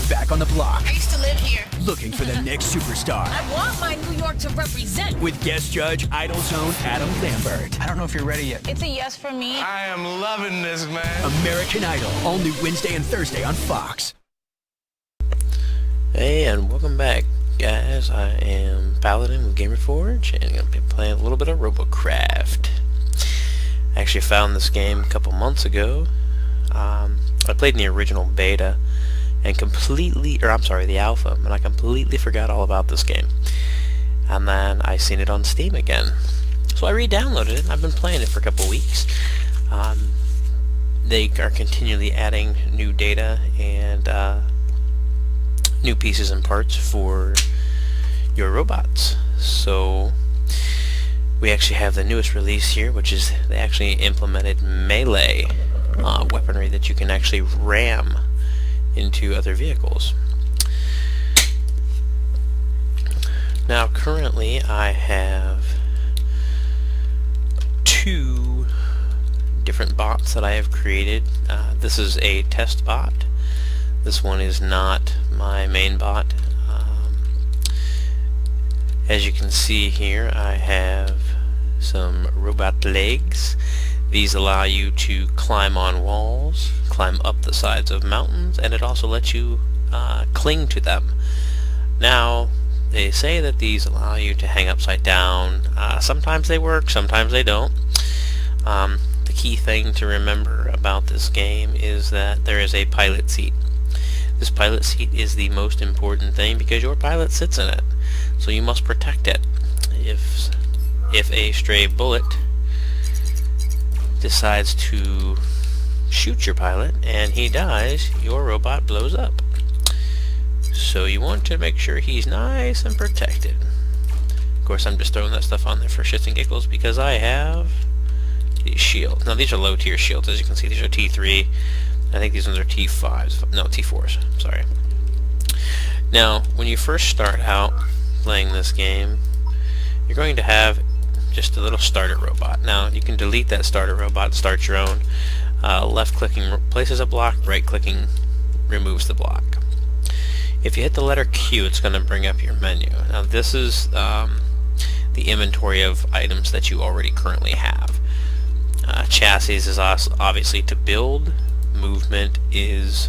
back on the block. I used to live here. Looking for the next superstar. I want my New York to represent. With guest judge, Idol Zone Adam Lambert. I don't know if you're ready yet. It's a yes for me. I am loving this, man. American Idol, all new Wednesday and Thursday on Fox. Hey, and welcome back, guys. I am Paladin with GameRForge, and I'm going to be playing a little bit of RoboCraft. I actually found this game a couple months ago. I played in the original beta, and the alpha, and I completely forgot all about this game. And then I seen it on Steam again. So I re-downloaded it, and I've been playing it for a couple weeks. They are continually adding new data and new pieces and parts for your robots. So we actually have the newest release here, which is they actually implemented melee weaponry that you can actually ram into other vehicles. Now currently I have two different bots that I have created. This is a test bot. This one is not my main bot. As you can see here, I have some robot legs. These allow you to climb on walls, climb up the sides of mountains, and it also lets you cling to them. Now, they say that these allow you to hang upside down. Sometimes they work, sometimes they don't. The key thing to remember about this game is that there is a pilot seat. This pilot seat is the most important thing because your pilot sits in it, so you must protect it. If a stray bullet decides to shoot your pilot and he dies, your robot blows up. So you want to make sure he's nice and protected. Of course, I'm just throwing that stuff on there for shits and giggles because I have these shields. Now these are low tier shields, as you can see. These are T3. I think these ones are T5s. No, T4s. Sorry. Now, when you first start out playing this game, you're going to have just a little starter robot. Now, you can delete that starter robot and start your own. Left-clicking replaces a block, right-clicking removes the block. If you hit the letter Q, it's going to bring up your menu. Now, this is the inventory of items that you already currently have. Chassis is obviously to build. Movement is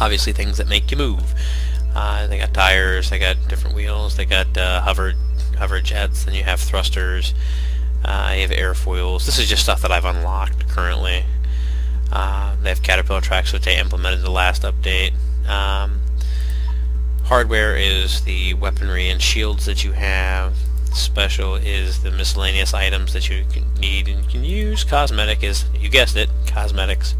obviously things that make you move. They got tires, they got different wheels, they got hover jets, then you have thrusters, you have airfoils. This is just stuff that I've unlocked currently. They have caterpillar tracks, which they implemented in the last update. Hardware is the weaponry and shields that you have. Special is the miscellaneous items that you can need and can use. Cosmetic is, you guessed it, cosmetics.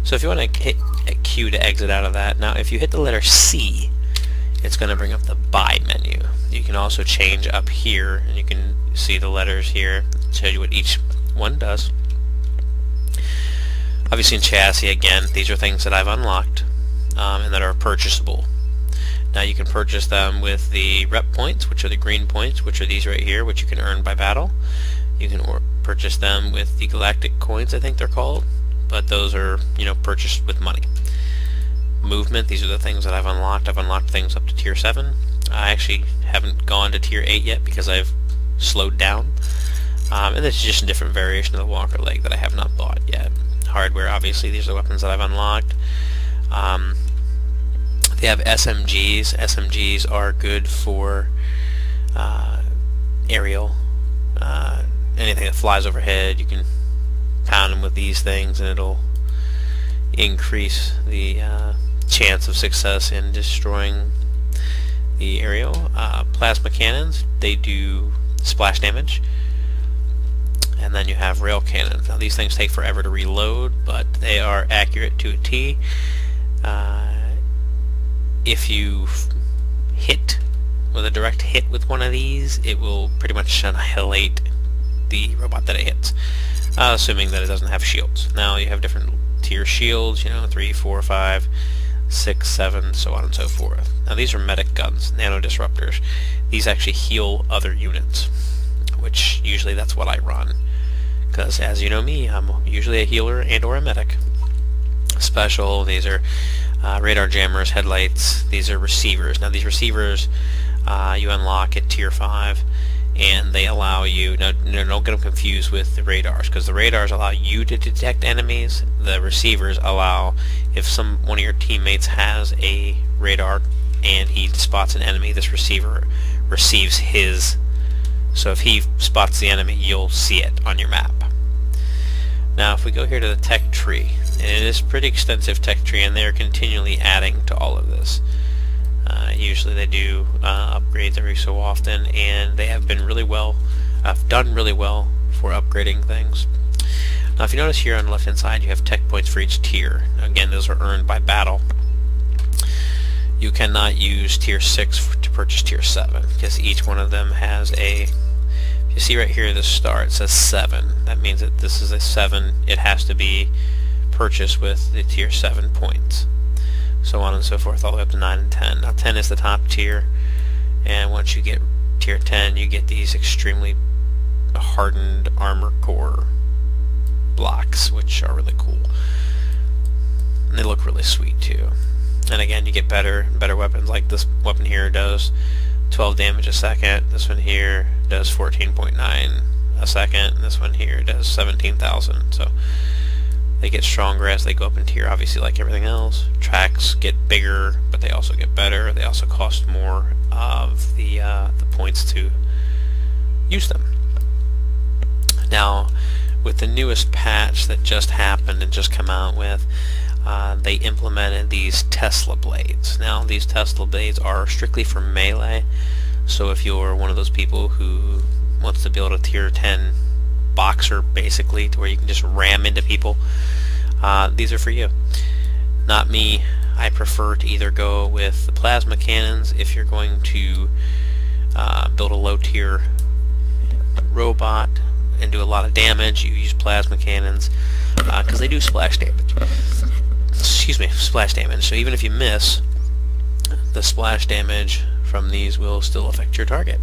So if you want to hit Q to exit out of that, now if you hit the letter C, it's going to bring up the buy menu. You can also change up here, and you can see the letters here, show you what each one does. Obviously in chassis, again, these are things that I've unlocked and that are purchasable. Now you can purchase them with the rep points, which are the green points, which are these right here, which you can earn by battle. You can purchase them with the galactic coins, I think they're called, but those are, purchased with money. Movement, these are the things that I've unlocked. I've unlocked things up to tier 7. I actually haven't gone to tier 8 yet because I've slowed down. And this is just a different variation of the walker leg that I have not bought yet. Hardware, obviously, these are weapons that I've unlocked. They have SMGs. SMGs are good for aerial. Anything that flies overhead, you can pound them with these things and it'll increase the chance of success in destroying the aerial. Plasma cannons, they do splash damage. And then you have rail cannons. Now these things take forever to reload, but they are accurate to a T. If you hit with a direct hit with one of these, it will pretty much annihilate the robot that it hits, assuming that it doesn't have shields. Now you have different tier shields, 3, 4, 5, 6, 7, so on and so forth. Now these are medic guns, nano disruptors. These actually heal other units, which usually that's what I run, because as you know me, I'm usually a healer and or a medic. Special, these are radar jammers, headlights. These are receivers. Now these receivers you unlock at tier 5, and they allow you, now don't get them confused with the radars, because the radars allow you to detect enemies. The receivers allow, if one of your teammates has a radar and he spots an enemy, this receiver receives his. So if he spots the enemy, you'll see it on your map. Now if we go here to the tech tree, and it is a pretty extensive tech tree, and they're continually adding to all of this. Usually they do upgrades every so often, and they have been really well, done really well for upgrading things. Now if you notice here on the left hand side, you have tech points for each tier. Again, those are earned by battle. You cannot use tier 6 to purchase tier 7, because each one of them has a, you see right here the star, it says 7. That means that this is a 7. It has to be purchased with the tier 7 points. So on and so forth, all the way up to 9 and 10. Now 10 is the top tier, and once you get tier 10, you get these extremely hardened armor core blocks, which are really cool. And they look really sweet too. And again, you get better weapons. Like this weapon here does 12 damage a second. This one here does 14.9 a second. This one here does 17,000. So they get stronger as they go up in tier, obviously, like everything else. Tracks get bigger, but they also get better. They also cost more of the points to use them. Now, with the newest patch that just happened and just come out with, they implemented these Tesla blades. Now, these Tesla blades are strictly for melee, so if you're one of those people who wants to build a tier 10 boxer, basically, to where you can just ram into people, these are for you. Not me. I prefer to either go with the plasma cannons if you're going to build a low tier robot and do a lot of damage. You use plasma cannons because they do splash damage. Excuse me, splash damage. So even if you miss, the splash damage from these will still affect your target.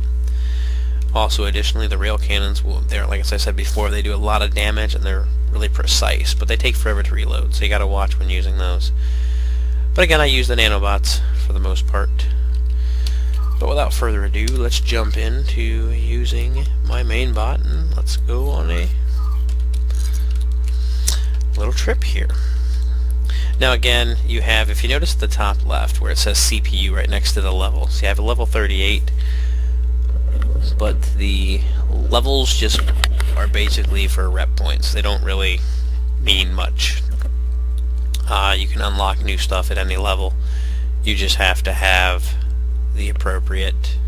Also, additionally, the rail cannons will, like as I said before, they do a lot of damage and they're really precise, but they take forever to reload, so you gotta watch when using those. But again, I use the nanobots for the most part. But without further ado, let's jump into using my main bot, and let's go on a little trip here. Now again, you have, if you notice at the top left where it says CPU right next to the level, so you have a level 38, but the levels just are basically for rep points. They don't really mean much. You can unlock new stuff at any level. You just have to have the appropriate,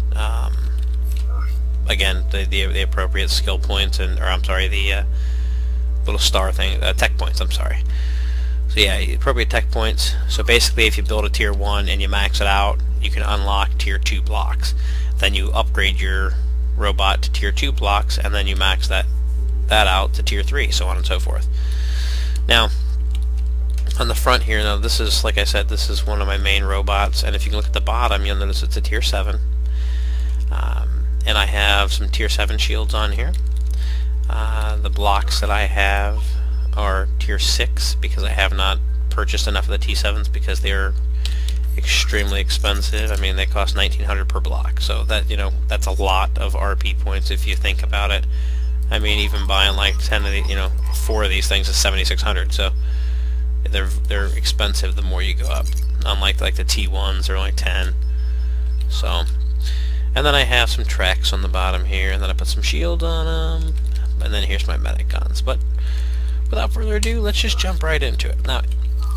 again, the appropriate skill points, and, or I'm sorry, the little star thing, tech points, I'm sorry. So yeah, appropriate tech points. So basically, if you build a tier 1 and you max it out, you can unlock tier 2 blocks. Then you upgrade your robot to tier 2 blocks, and then you max that out to tier 3, so on and so forth. Now, on the front here, now this is, like I said, this is one of my main robots, and if you can look at the bottom, you'll notice it's a tier 7. And I have some tier 7 shields on here. The blocks that I have are tier 6 because I have not purchased enough of the T7s because they're extremely expensive. I mean, they cost 1,900 per block, so that, you know, that's a lot of RP points if you think about it. I mean, even buying like 10 of the, you know, 4 of these things is 7,600. So they're expensive the more you go up. Unlike like the T1s, they're only 10. So, and then I have some tracks on the bottom here, and then I put some shields on them, and then here's my medic guns. But without further ado, let's just jump right into it. Now,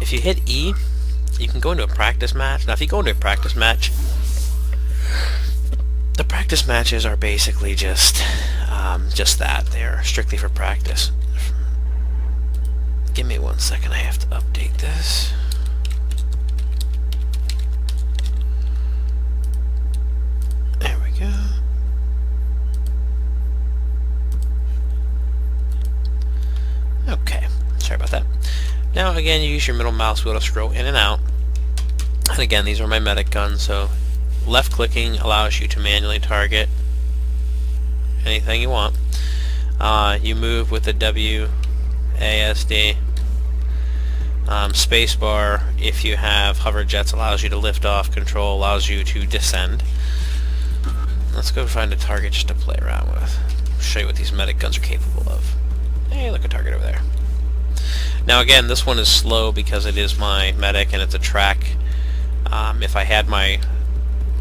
if you hit E, you can go into a practice match. Now, if you go into a practice match, the practice matches are basically just that. They're strictly for practice. Give me 1 second. I have to update this. There we go. Okay. Sorry about that. Now, again, you use your middle mouse wheel to scroll in and out. And again, these are my medic guns, so left clicking allows you to manually target anything you want. You move with the WASD. Spacebar, if you have hover jets, allows you to lift off. Control allows you to descend. Let's go find a target just to play around with. Show you what these medic guns are capable of. Hey, look, a target over there. Now again, this one is slow because it is my medic and it's a track. If I had my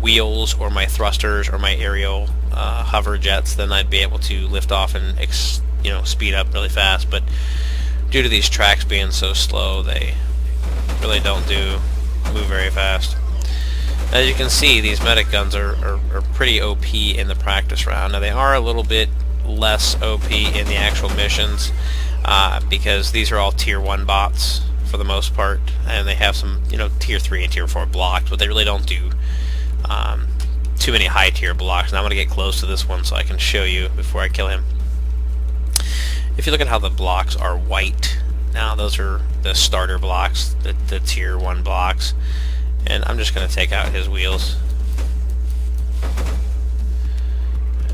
wheels or my thrusters or my aerial hover jets, then I'd be able to lift off and speed up really fast. But due to these tracks being so slow, they really don't move very fast. As you can see, these medic guns are pretty OP in the practice round. Now they are a little bit less OP in the actual missions because these are all tier 1 bots for the most part, and they have some tier 3 and tier 4 blocks, but they really don't do too many high tier blocks. And I'm going to get close to this one so I can show you before I kill him. If you look at how the blocks are white, now those are the starter blocks, the tier 1 blocks, and I'm just going to take out his wheels,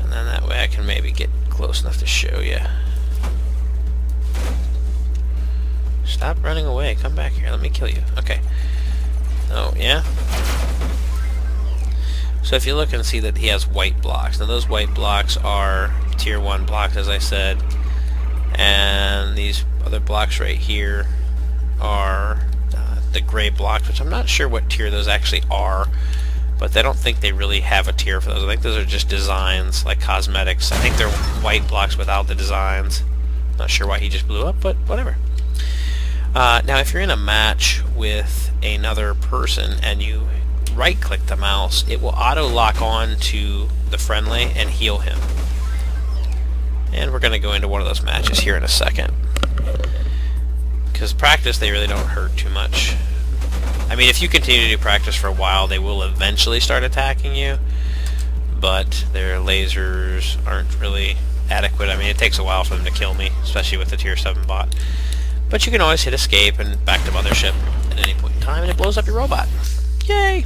and then that way I can maybe get close enough to show you. Stop running away, come back here, let me kill you. Okay. Oh, yeah? So if you look and see that he has white blocks, now those white blocks are tier 1 blocks, as I said. And these other blocks right here are the gray blocks, which I'm not sure what tier those actually are, but I don't think they really have a tier for those. I think those are just designs, like cosmetics. I think they're white blocks without the designs. Not sure why he just blew up, but whatever. Now if you're in a match with another person and you right-click the mouse, it will auto-lock on to the friendly and heal him. And we're going to go into one of those matches here in a second. Because practice, they really don't hurt too much. I mean, if you continue to do practice for a while, they will eventually start attacking you. But their lasers aren't really adequate. I mean, it takes a while for them to kill me, especially with the tier 7 bot. But you can always hit escape and back to mothership at any point in time, and it blows up your robot. Yay!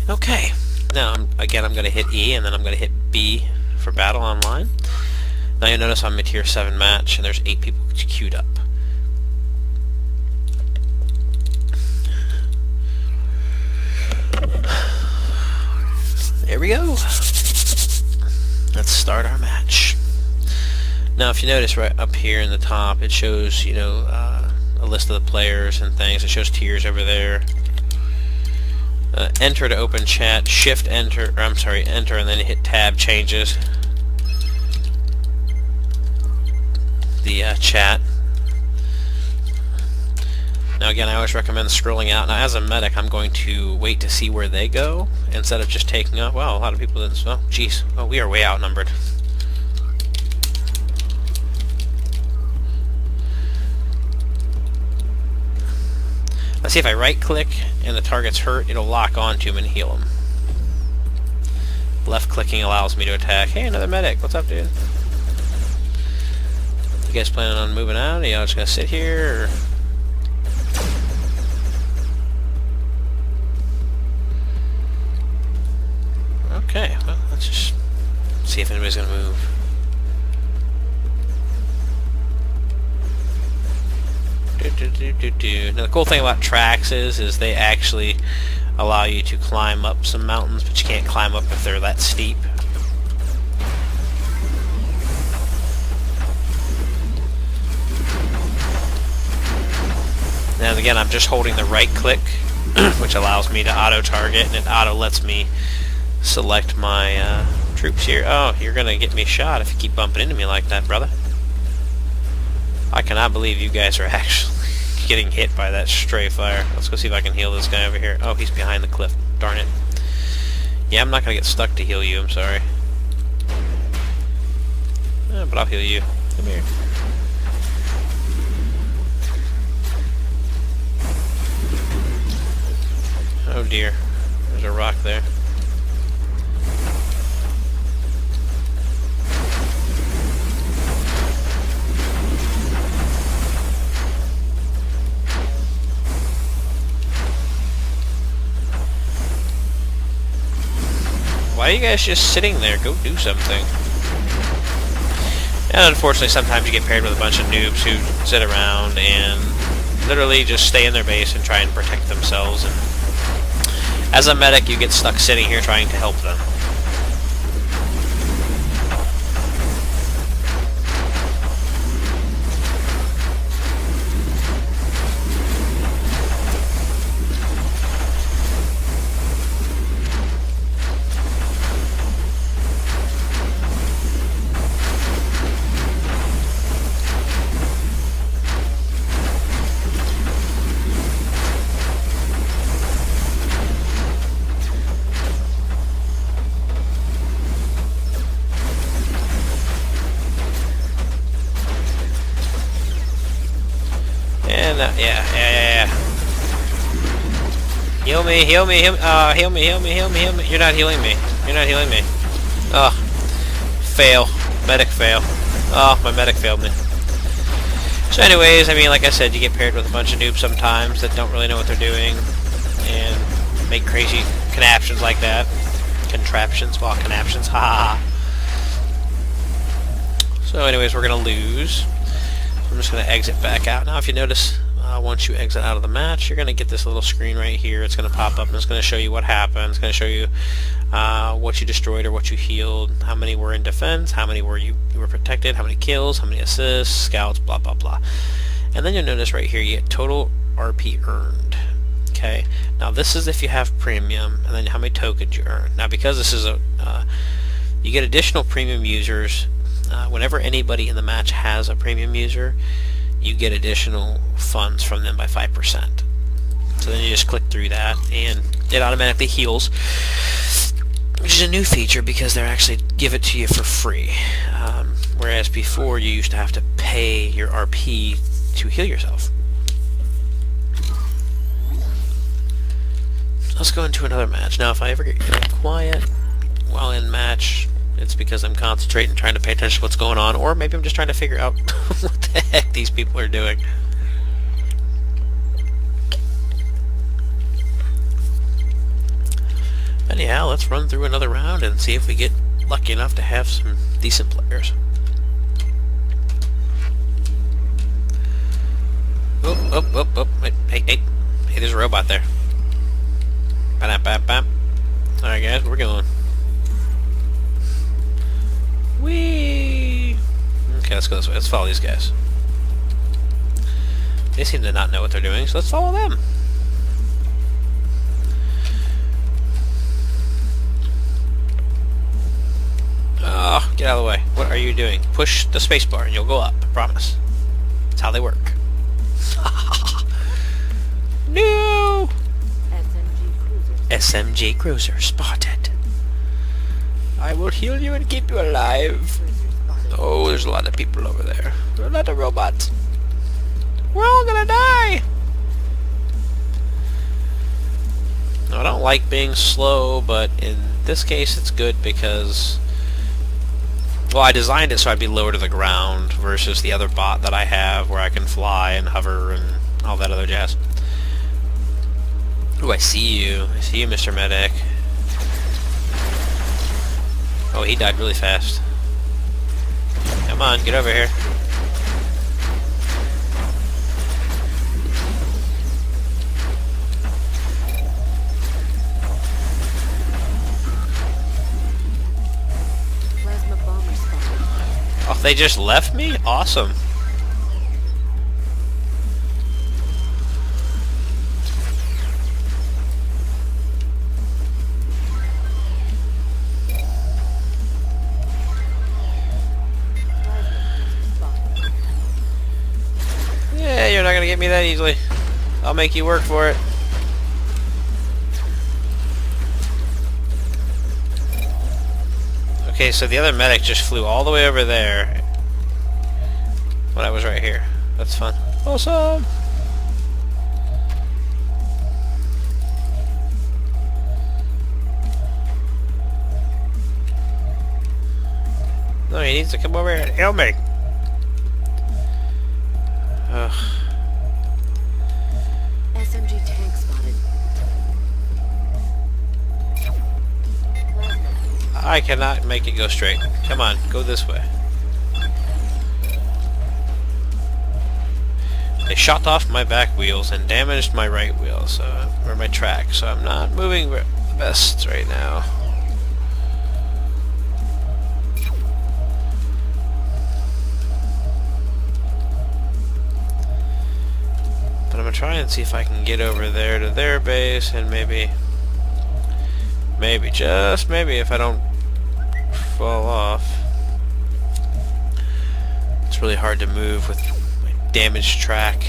Okay. Now, again, I'm going to hit E, and then I'm going to hit B for battle online. Now you'll notice I'm a tier 7 match and there's 8 people queued up. There we go. Let's start our match. Now if you notice right up here in the top, it shows a list of the players and things. It shows tiers over there. Enter to open chat, shift enter, or I'm sorry, enter and then hit tab changes the chat. Now again, I always recommend scrolling out. Now as a medic, I'm going to wait to see where they go instead of just taking up. Well, a lot of people didn't. Oh, jeez. Oh, we are way outnumbered. Let's see, if I right click and the target's hurt, it'll lock onto him and heal him. Left clicking allows me to attack. Hey, another medic. What's up, dude? You guys planning on moving out? Are y'all just gonna sit here? Or? Okay, well, let's just see if anybody's gonna move. Now the cool thing about tracks is they actually allow you to climb up some mountains, but you can't climb up if they're that steep. And again, I'm just holding the right click, which allows me to auto target, and it auto lets me select my troops here. Oh, you're gonna get me shot if you keep bumping into me like that, brother. I cannot believe you guys are actually getting hit by that stray fire. Let's go see if I can heal this guy over here. Oh, he's behind the cliff. Darn it. Yeah, I'm not gonna get stuck to heal you, I'm sorry. But I'll heal you. Come here. Oh dear. There's a rock there. Why are you guys just sitting there? Go do something. And unfortunately, sometimes you get paired with a bunch of noobs who sit around and literally just stay in their base and try and protect themselves. And as a medic, you get stuck sitting here trying to help them. And yeah. Heal me. Heal me. You're not healing me. Ugh. Fail. Medic fail. Oh, my medic failed me. So anyways, I mean, like I said, you get paired with a bunch of noobs sometimes that don't really know what they're doing and make crazy contraptions like that. Contraptions? Well, contraptions. Ha. So anyways, we're going to lose. I'm just going to exit back out. Now if you notice, once you exit out of the match, you're going to get this little screen right here. It's going to pop up and it's going to show you what happened. It's going to show you what you destroyed or what you healed, how many were in defense, how many were you were protected, how many kills, how many assists, scouts, blah blah blah. And then you'll notice right here you get total RP earned. Okay, now this is if you have premium, and then how many tokens you earn. Now because this is a you get additional premium users. Whenever anybody in the match has a premium user, you get additional funds from them by 5%. So then you just click through that and it automatically heals, which is a new feature because they actually give it to you for free. Whereas before you used to have to pay your RP to heal yourself. Let's go into another match. Now if I ever get really quiet while in match, it's because I'm concentrating, trying to pay attention to what's going on, or maybe I'm just trying to figure out what the heck these people are doing. Anyhow, let's run through another round and see if we get lucky enough to have some decent players. Oh. Hey, there's a robot there. Ba-da-ba-bam. Alright guys, where we going? Whee! Okay, let's go this way. Let's follow these guys. They seem to not know what they're doing, so let's follow them. Oh, get out of the way. What are you doing? Push the spacebar and you'll go up. I promise. That's how they work. No! SMG cruiser spotted. I will heal you and keep you alive. Oh, there's a lot of people over there. A lot of robots. We're all gonna die! Now, I don't like being slow, but in this case it's good because... well, I designed it so I'd be lower to the ground versus the other bot that I have where I can fly and hover and all that other jazz. Ooh, I see you. I see you, Mr. Medic. Oh, he died really fast. Come on, get over here. Plasma bomber spotted. Oh, they just left me? Awesome. Yeah, you're not gonna get me that easily. I'll make you work for it. Okay, so the other medic just flew all the way over there when I was right here. That's fun. Awesome! No, he needs to come over here and help me. Ugh. SMG tank spotted. I cannot make it go straight. Come on, go this way. They shot off my back wheels and damaged my right wheel, or my track, so I'm not moving the best right now. But I'm gonna try and see if I can get over there to their base, and maybe, just maybe, if I don't fall off. It's really hard to move with my damaged track.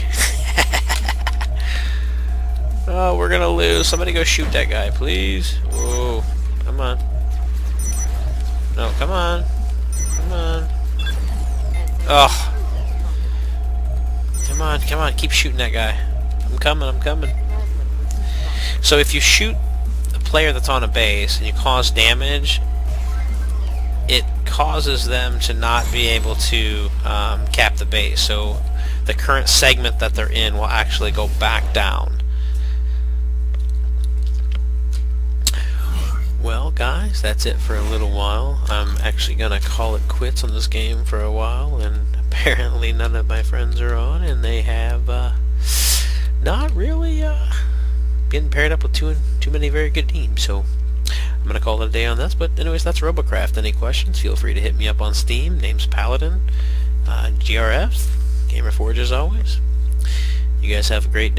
Oh, we're gonna lose. Somebody go shoot that guy, please. Whoa, come on. No, come on. Come on. Oh. Come on, keep shooting that guy. I'm coming. So if you shoot a player that's on a base and you cause damage, it causes them to not be able to cap the base. So the current segment that they're in will actually go back down. Well, guys, that's it for a little while. I'm actually gonna call it quits on this game for a while, and apparently none of my friends are on, and they have not really been paired up with too many very good teams. So I'm gonna call it a day on this. But anyways, that's Robocraft. Any questions? Feel free to hit me up on Steam. Name's Paladin. GRF. GamerForge as always. You guys have a great day.